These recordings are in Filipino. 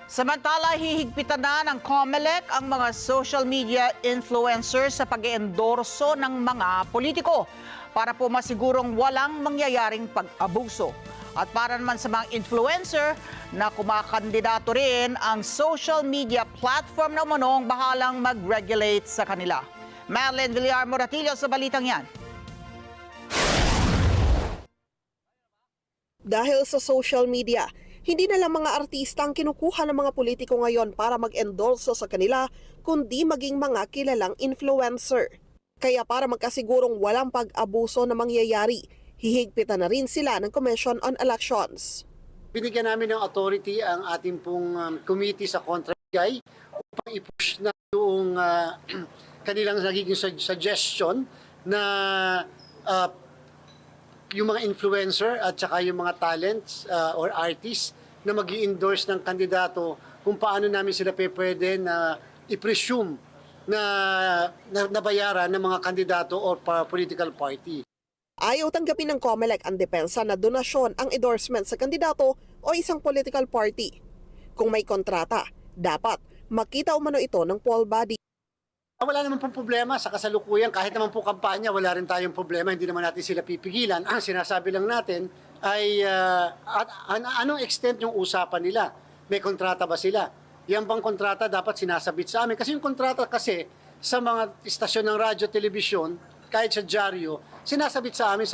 Samantala, hihigpitan na ng COMELEC ang mga social media influencers sa pag-endorso ng mga politiko para po masigurong walang mangyayaring pag-abuso. At para naman sa mga influencer na kumakandidato rin, ang social media platform na umanong bahalang mag-regulate sa kanila. Marlene Villar Moratillo sa balitang yan. Dahil sa social media, hindi na lang mga artista ang kinukuha ng mga politiko ngayon para mag-endorso sa kanila, kundi maging mga kilalang influencer. Kaya para magkasigurong walang pag-abuso na mangyayari, hihigpitan na rin sila ng Commission on Elections. Binigyan namin ng authority ang ating pong committee sa Contra-BI upang i-push na yung kanilang nagiging suggestion na yung mga influencer at saka yung mga talents or artists na mag-i-endorse ng kandidato kung paano namin sila pwede na i-presume na nabayaran ng mga kandidato or political party. Ayaw tanggapin ng COMELEC ang depensa na donasyon ang endorsement sa kandidato o isang political party. Kung may kontrata, dapat makita umano ito ng poll body. Wala naman pong problema sa kasalukuyan. Kahit naman po kampanya, wala rin tayong problema. Hindi naman natin sila pipigilan. Ang sinasabi lang natin ay anong extent yung usapan nila. May kontrata ba sila? Yan bang kontrata dapat sinasabit sa amin? Kasi yung kontrata kasi sa mga istasyon ng radyo, telebisyon, kahit sa dyaryo, sinasabit sa amin.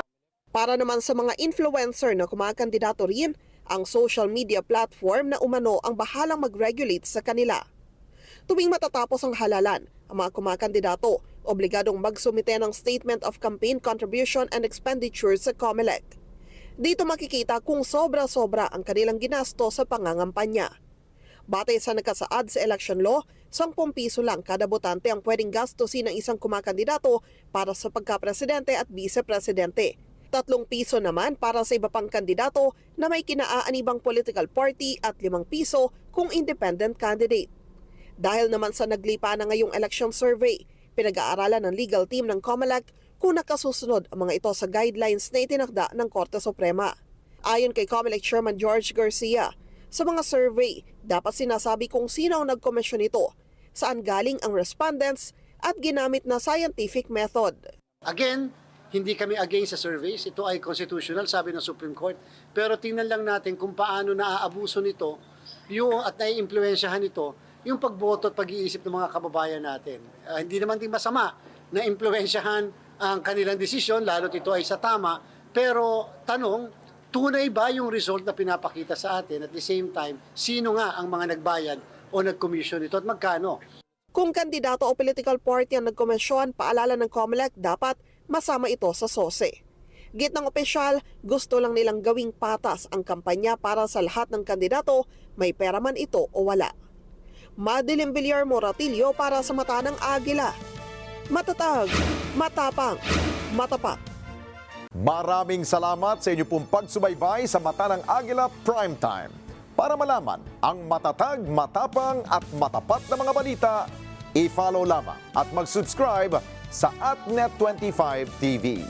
Para naman sa mga influencer na kumakandidato rin, ang social media platform na umano ang bahalang mag-regulate sa kanila. Tuwing matatapos ang halalan, ang mga kumakandidato obligadong magsumite ng Statement of Campaign Contribution and Expenditure sa COMELEC. Dito makikita kung sobra-sobra ang kanilang ginasto sa pangangampanya. Batay sa nakasaad sa election law, 10 piso lang kada botante ang pwedeng gastusin ng isang kumakandidato para sa pagka-presidente at vice-presidente. 3 piso naman para sa iba pang kandidato na may kinaaanibang political party at 5 piso kung independent candidate. Dahil naman sa naglipa na ngayong election survey, pinag-aaralan ng legal team ng COMELEC kung nakasusunod ang mga ito sa guidelines na itinakda ng Korte Suprema. Ayon kay COMELEC Chairman George Garcia, sa mga survey, dapat sinasabi kung sino ang nagkomisyon nito, saan galing ang respondents at ginamit na scientific method. Again, hindi kami against sa surveys. Ito ay constitutional, sabi ng Supreme Court. Pero tingnan lang natin kung paano naaabuso nito at naiimpluwensyahan nito yung pagboto at pag-iisip ng mga kababayan natin. Hindi naman din masama na impluwensyahan ang kanilang desisyon, lalo't ito ay sa tama. Pero tanong, tunay ba yung result na pinapakita sa atin? At the same time, sino nga ang mga nagbayad o nag-commission nito at magkano? Kung kandidato o political party ang nagkomisyon, paalala ng COMELEC, dapat masama ito sa SOSE. Git ng opisyal, gusto lang nilang gawing patas ang kampanya para sa lahat ng kandidato, may pera man ito o wala. Marlene Villar Moratillo para sa Mata ng Agila. Matatag, matapang, matapat. Maraming salamat sa inyo pong pagsubaybay sa Mata ng Agila Primetime. Para malaman ang matatag, matapang at matapat na mga balita, i-follow lamang at mag-subscribe sa AtNet25 TV.